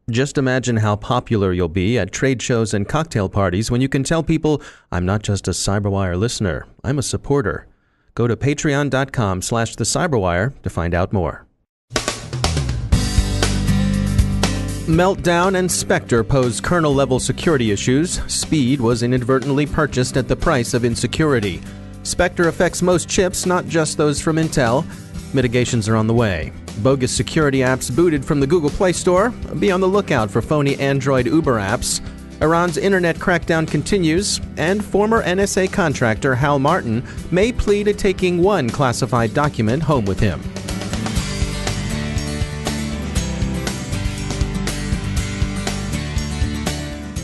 Just imagine how popular you'll be at trade shows and cocktail parties when you can tell people, I'm not just a Cyberwire listener, I'm a supporter. Go to patreon.com/thecyberwire to find out more. Meltdown and Spectre pose kernel-level security issues. Speed was inadvertently purchased at the price of insecurity. Spectre affects most chips, not just those from Intel. Mitigations are on the way. Bogus security apps booted from the Google Play Store. Be on the lookout for phony Android Uber apps. Iran's internet crackdown continues, and former NSA contractor Hal Martin may plead to taking one classified document home with him.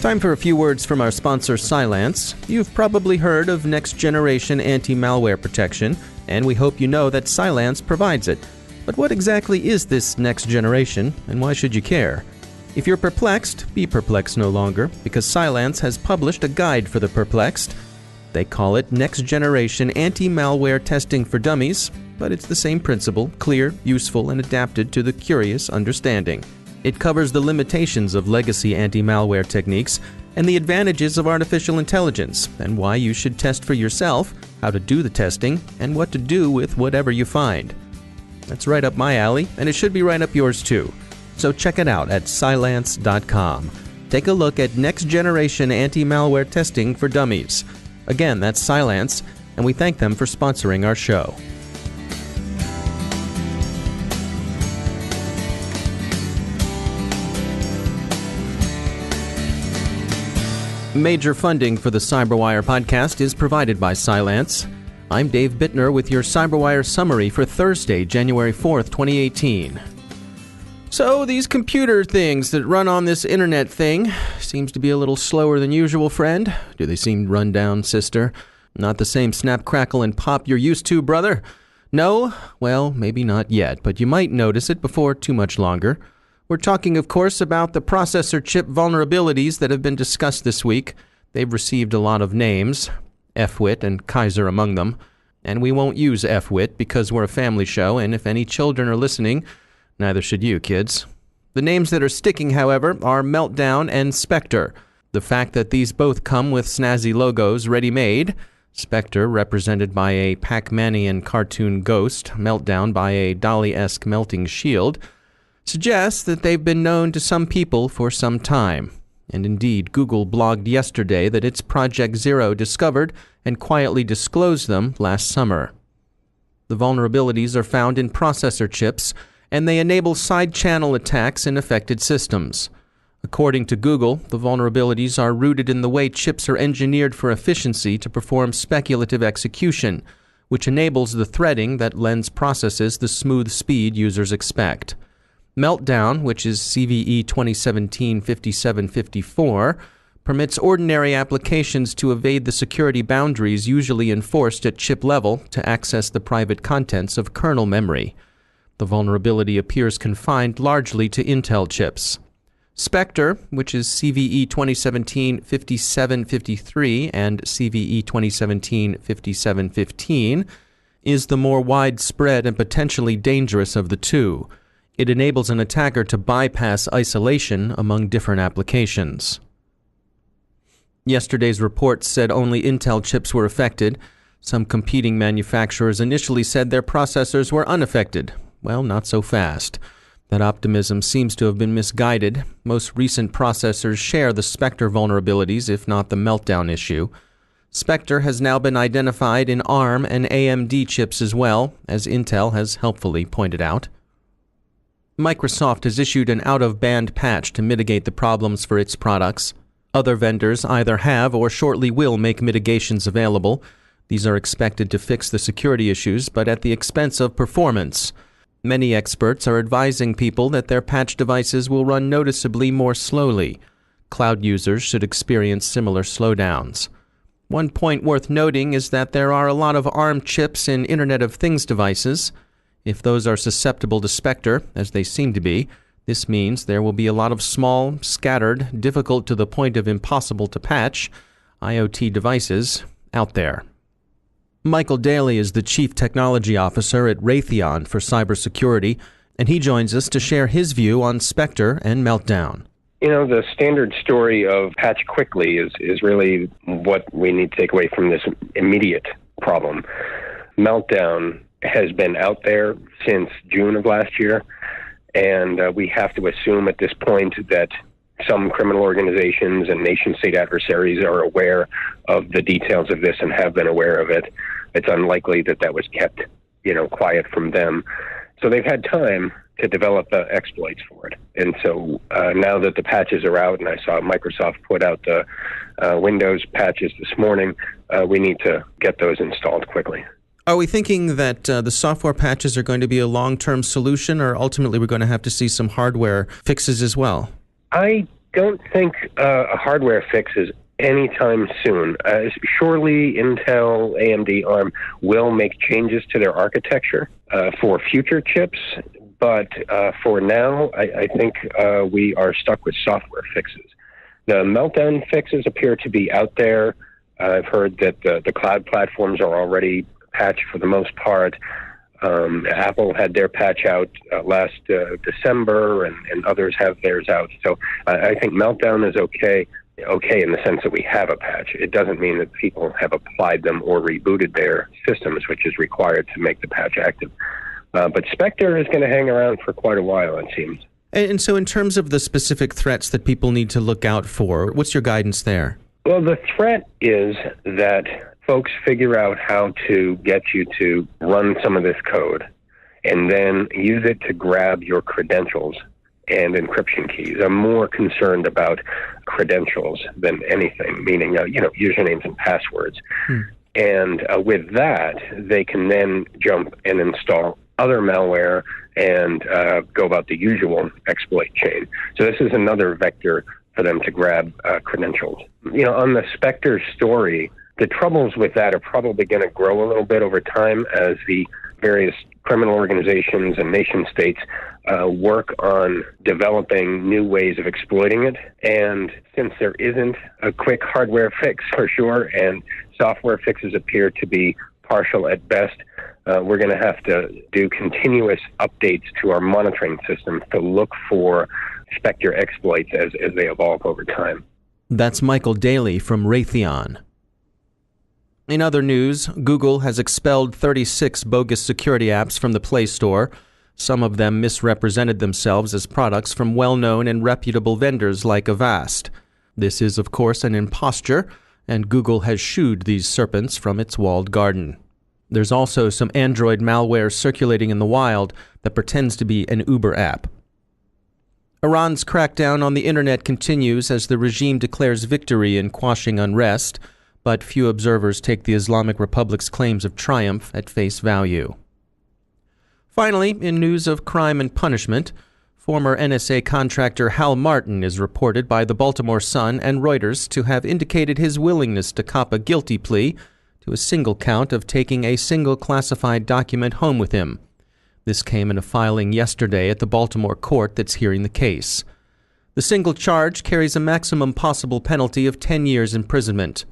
Time for a few words from our sponsor, Cylance. You've probably heard of next-generation anti-malware protection, and we hope you know that Cylance provides it. But what exactly is this next generation, and why should you care? If you're perplexed, be perplexed no longer, because Cylance has published a guide for the perplexed. They call it Next Generation Anti-Malware Testing for Dummies, but it's the same principle, clear, useful, and adapted to the curious understanding. It covers the limitations of legacy anti-malware techniques and the advantages of artificial intelligence, and why you should test for yourself, how to do the testing, and what to do with whatever you find. That's right up my alley, and it should be right up yours too. So check it out at Cylance.com. Take a look at next-generation anti-malware testing for dummies. Again, that's Cylance, and we thank them for sponsoring our show. Major funding for the Cyberwire podcast is provided by Cylance. I'm Dave Bittner with your Cyberwire summary for Thursday, January 4th, 2018. So, these computer things that run on this internet thing seems to be a little slower than usual, friend. Do they seem run down, sister? Not the same snap, crackle, and pop you're used to, brother? No? Well, maybe not yet, but you might notice it before too much longer. We're talking, of course, about the processor chip vulnerabilities that have been discussed this week. They've received a lot of names, F-Wit and Kaiser among them. And we won't use F-Wit because we're a family show, and if any children are listening, neither should you, kids. The names that are sticking, however, are Meltdown and Spectre. The fact that these both come with snazzy logos ready-made, Spectre represented by a Pac-Manian cartoon ghost, Meltdown by a Daly-esque melting shield, suggests that they've been known to some people for some time. And indeed, Google blogged yesterday that its Project Zero discovered and quietly disclosed them last summer. The vulnerabilities are found in processor chips, and they enable side-channel attacks in affected systems. According to Google, the vulnerabilities are rooted in the way chips are engineered for efficiency to perform speculative execution, which enables the threading that lends processes the smooth speed users expect. Meltdown, which is CVE 2017-5754, permits ordinary applications to evade the security boundaries usually enforced at chip level to access the private contents of kernel memory. The vulnerability appears confined largely to Intel chips. Spectre, which is CVE 2017-5753 and CVE 2017-5715, is the more widespread and potentially dangerous of the two. It enables an attacker to bypass isolation among different applications. Yesterday's report said only Intel chips were affected. Some competing manufacturers initially said their processors were unaffected. Well, not so fast. That optimism seems to have been misguided. Most recent processors share the Spectre vulnerabilities, if not the Meltdown issue. Spectre has now been identified in ARM and AMD chips as well, as Intel has helpfully pointed out. Microsoft has issued an out-of-band patch to mitigate the problems for its products. Other vendors either have or shortly will make mitigations available. These are expected to fix the security issues, but at the expense of performance. Many experts are advising people that their patch devices will run noticeably more slowly. Cloud users should experience similar slowdowns. One point worth noting is that there are a lot of ARM chips in Internet of Things devices. If those are susceptible to Spectre, as they seem to be, this means there will be a lot of small, scattered, difficult to the point of impossible to patch IoT devices out there. Michael Daly is the Chief Technology Officer at Raytheon for cybersecurity, and he joins us to share his view on Spectre and Meltdown. The standard story of patch quickly is really what we need to take away from this immediate problem. Meltdown has been out there since June of last year, and we have to assume at this point that some criminal organizations and nation-state adversaries are aware of the details of this and have been aware of it. It's unlikely that was kept, quiet from them. So they've had time to develop exploits for it. And so now that the patches are out, and I saw Microsoft put out the Windows patches this morning, we need to get those installed quickly. Are we thinking that the software patches are going to be a long-term solution, or ultimately we're going to have to see some hardware fixes as well? I don't think a hardware fix is anytime soon. Surely Intel, AMD, ARM will make changes to their architecture for future chips, but for now, I think we are stuck with software fixes. The Meltdown fixes appear to be out there. I've heard that the cloud platforms are already patched for the most part. Apple had their patch out last December, and others have theirs out. So I think Meltdown is okay in the sense that we have a patch. It doesn't mean that people have applied them or rebooted their systems, which is required to make the patch active. But Spectre is going to hang around for quite a while, it seems. And so in terms of the specific threats that people need to look out for, what's your guidance there? Well, the threat is that folks figure out how to get you to run some of this code and then use it to grab your credentials and encryption keys. I'm more concerned about credentials than anything, meaning, usernames and passwords. And with that, they can then jump and install other malware and go about the usual exploit chain. So this is another vector for them to grab credentials. On the Spectre story, the troubles with that are probably going to grow a little bit over time as the various criminal organizations and nation states work on developing new ways of exploiting it. And since there isn't a quick hardware fix for sure, and software fixes appear to be partial at best, we're going to have to do continuous updates to our monitoring system to look for Spectre exploits as they evolve over time. That's Michael Daly from Raytheon. In other news, Google has expelled 36 bogus security apps from the Play Store. Some of them misrepresented themselves as products from well-known and reputable vendors like Avast. This is, of course, an imposture, and Google has shooed these serpents from its walled garden. There's also some Android malware circulating in the wild that pretends to be an Uber app. Iran's crackdown on the internet continues as the regime declares victory in quashing unrest, but few observers take the Islamic Republic's claims of triumph at face value. Finally, in news of crime and punishment, former NSA contractor Hal Martin is reported by the Baltimore Sun and Reuters to have indicated his willingness to cop a guilty plea to a single count of taking a single classified document home with him. This came in a filing yesterday at the Baltimore court that's hearing the case. The single charge carries a maximum possible penalty of 10 years imprisonment.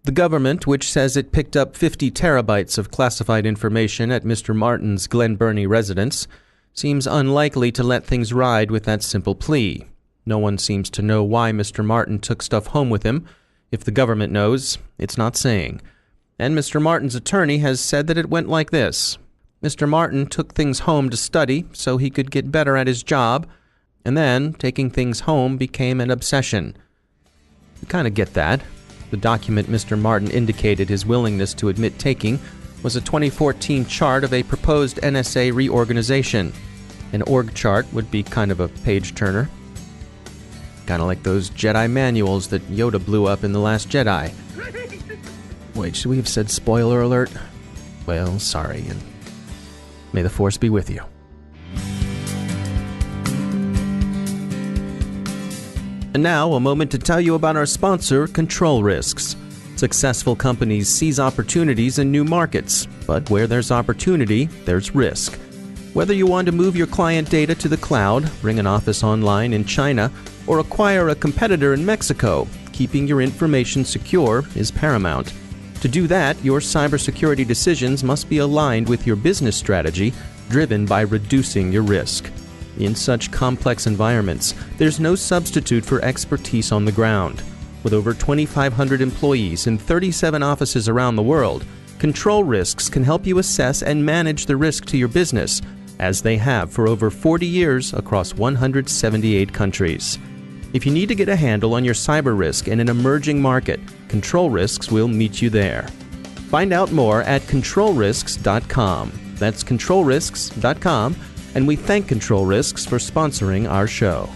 The government, which says it picked up 50 terabytes of classified information at Mr. Martin's Glen Burnie residence, seems unlikely to let things ride with that simple plea. No one seems to know why Mr. Martin took stuff home with him. If the government knows, it's not saying. And Mr. Martin's attorney has said that it went like this. Mr. Martin took things home to study so he could get better at his job, and then taking things home became an obsession. You kind of get that. The document Mr. Martin indicated his willingness to admit taking was a 2014 chart of a proposed NSA reorganization. An org chart would be kind of a page-turner. Kind of like those Jedi manuals that Yoda blew up in The Last Jedi. Wait, should we have said spoiler alert? Well, sorry, and may the Force be with you. And now, a moment to tell you about our sponsor, Control Risks. Successful companies seize opportunities in new markets, but where there's opportunity, there's risk. Whether you want to move your client data to the cloud, bring an office online in China, or acquire a competitor in Mexico, keeping your information secure is paramount. To do that, your cybersecurity decisions must be aligned with your business strategy, driven by reducing your risk. In such complex environments, there's no substitute for expertise on the ground. With over 2,500 employees in 37 offices around the world, Control Risks can help you assess and manage the risk to your business, as they have for over 40 years across 178 countries. If you need to get a handle on your cyber risk in an emerging market, Control Risks will meet you there. Find out more at controlrisks.com. That's controlrisks.com, and we thank Control Risks for sponsoring our show.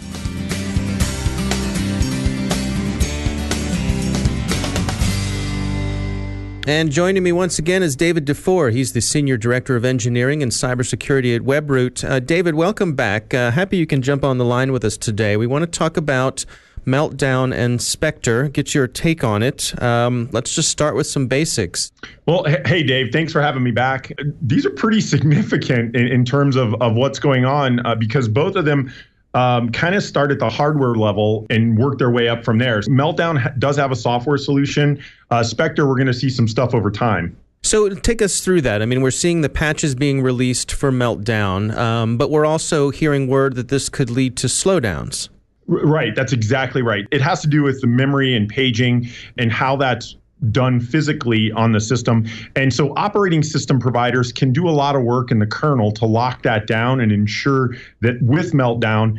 And joining me once again is David DuFour. He's the Senior Director of Engineering and Cybersecurity at Webroot. David, welcome back. Happy you can jump on the line with us today. We want to talk about Meltdown and Spectre, get your take on it. Let's just start with some basics. Well, hey, Dave, thanks for having me back. These are pretty significant in terms of what's going on because both of them kind of start at the hardware level and work their way up from there. Meltdown does have a software solution. Spectre, we're going to see some stuff over time. So take us through that. I mean, we're seeing the patches being released for Meltdown, but we're also hearing word that this could lead to slowdowns. Right. That's exactly right. It has to do with the memory and paging and how that's done physically on the system. And so operating system providers can do a lot of work in the kernel to lock that down and ensure that with Meltdown,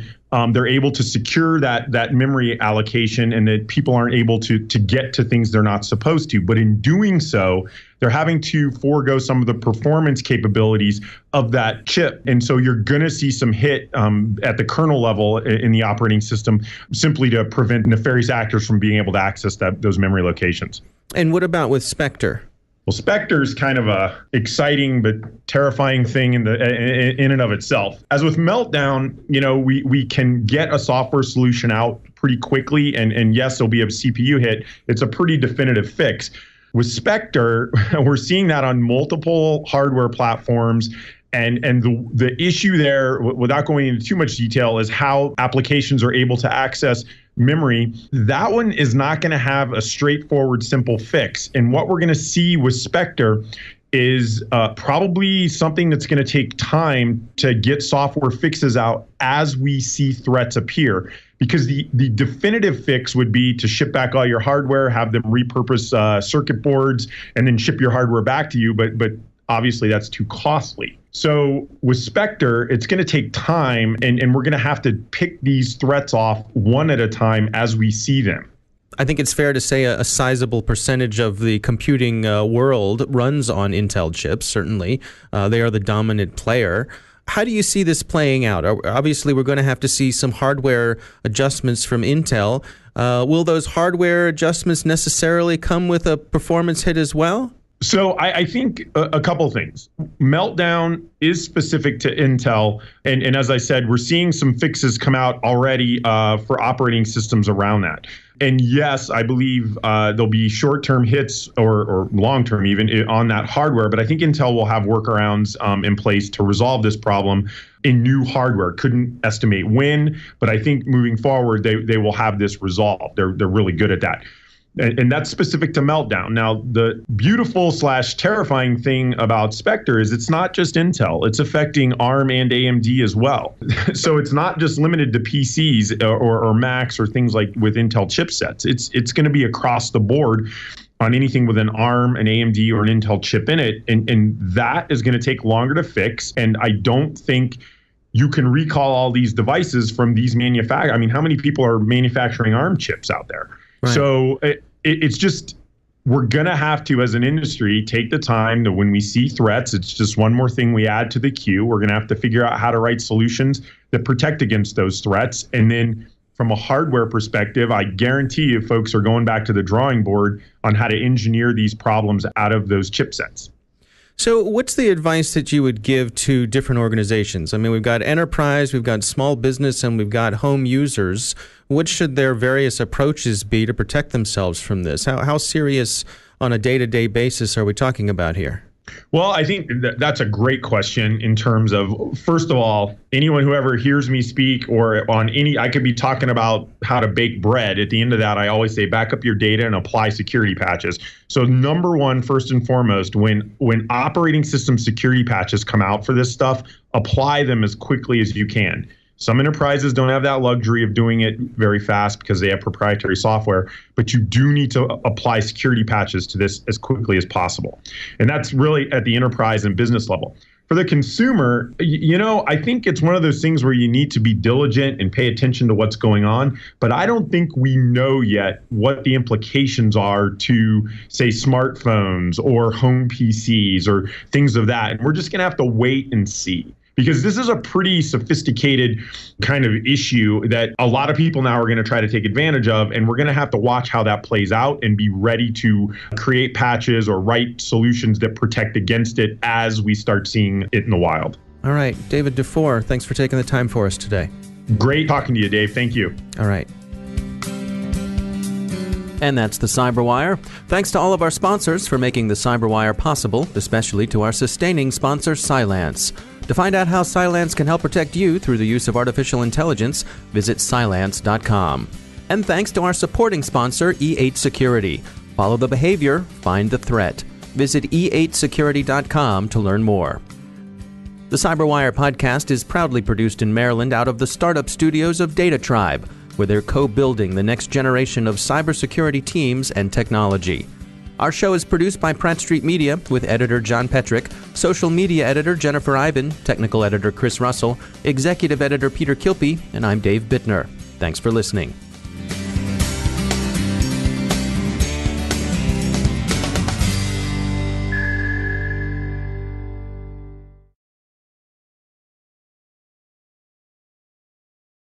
they're able to secure that memory allocation and that people aren't able to get to things they're not supposed to. But in doing so, they're having to forego some of the performance capabilities of that chip. And so you're going to see some hit at the kernel level in the operating system simply to prevent nefarious actors from being able to access those memory locations. And what about with Spectre? Well, Spectre is kind of a exciting but terrifying thing in and of itself. As with Meltdown, we can get a software solution out pretty quickly, and yes, there'll be a CPU hit. It's a pretty definitive fix. With Spectre, we're seeing that on multiple hardware platforms. And the issue there, without going into too much detail, is how applications are able to access memory. That one is not going to have a straightforward, simple fix. And what we're going to see with Spectre is probably something that's going to take time to get software fixes out as we see threats appear. Because the definitive fix would be to ship back all your hardware, have them repurpose circuit boards, and then ship your hardware back to you. But obviously that's too costly. So with Spectre, it's going to take time, and we're going to have to pick these threats off one at a time as we see them. I think it's fair to say a sizable percentage of the computing world runs on Intel chips, certainly. They are the dominant player. How do you see this playing out? Obviously, we're going to have to see some hardware adjustments from Intel. Will those hardware adjustments necessarily come with a performance hit as well? So I think a couple things. Meltdown is specific to Intel. And as I said, we're seeing some fixes come out already for operating systems around that. And yes, I believe there'll be short-term hits or long-term even on that hardware. But I think Intel will have workarounds in place to resolve this problem in new hardware. Couldn't estimate when, but I think moving forward, they will have this resolved. They're really good at that. And that's specific to Meltdown. Now, the beautiful / terrifying thing about Spectre is it's not just Intel. It's affecting ARM and AMD as well. So it's not just limited to PCs or Macs or things like with Intel chipsets. It's going to be across the board on anything with an ARM, an AMD, or an Intel chip in it. And that is going to take longer to fix. And I don't think you can recall all these devices from these manufacturers. I mean, how many people are manufacturing ARM chips out there? Right. So it's just, we're going to have to, as an industry, take the time that when we see threats, it's just one more thing we add to the queue. We're going to have to figure out how to write solutions that protect against those threats. And then from a hardware perspective, I guarantee you folks are going back to the drawing board on how to engineer these problems out of those chipsets. So what's the advice that you would give to different organizations? I mean, we've got enterprise, we've got small business, and we've got home users. What should their various approaches be to protect themselves from this? How serious on a day-to-day basis are we talking about here? Well, I think that's a great question in terms of, first of all, anyone who ever hears me speak or on I could be talking about how to bake bread. At the end of that, I always say back up your data and apply security patches. So number one, first and foremost, when operating system security patches come out for this stuff, apply them as quickly as you can. Some enterprises don't have that luxury of doing it very fast because they have proprietary software, but you do need to apply security patches to this as quickly as possible. And that's really at the enterprise and business level. For the consumer, I think it's one of those things where you need to be diligent and pay attention to what's going on. But I don't think we know yet what the implications are to, say, smartphones or home PCs or things of that. And we're just going to have to wait and see. Because this is a pretty sophisticated kind of issue that a lot of people now are going to try to take advantage of, and we're going to have to watch how that plays out and be ready to create patches or write solutions that protect against it as we start seeing it in the wild. All right, David DuFour, thanks for taking the time for us today. Great talking to you, Dave. Thank you. All right. And that's the Cyberwire. Thanks to all of our sponsors for making the Cyberwire possible, especially to our sustaining sponsor, Cylance. To find out how Cylance can help protect you through the use of artificial intelligence, visit Cylance.com. And thanks to our supporting sponsor, E8 Security. Follow the behavior, find the threat. Visit E8Security.com to learn more. The Cyberwire podcast is proudly produced in Maryland out of the startup studios of Data Tribe, where they're co-building the next generation of cybersecurity teams and technology. Our show is produced by Pratt Street Media with editor John Petrick, social media editor Jennifer Iben, technical editor Chris Russell, executive editor Peter Kilpie, and I'm Dave Bittner. Thanks for listening.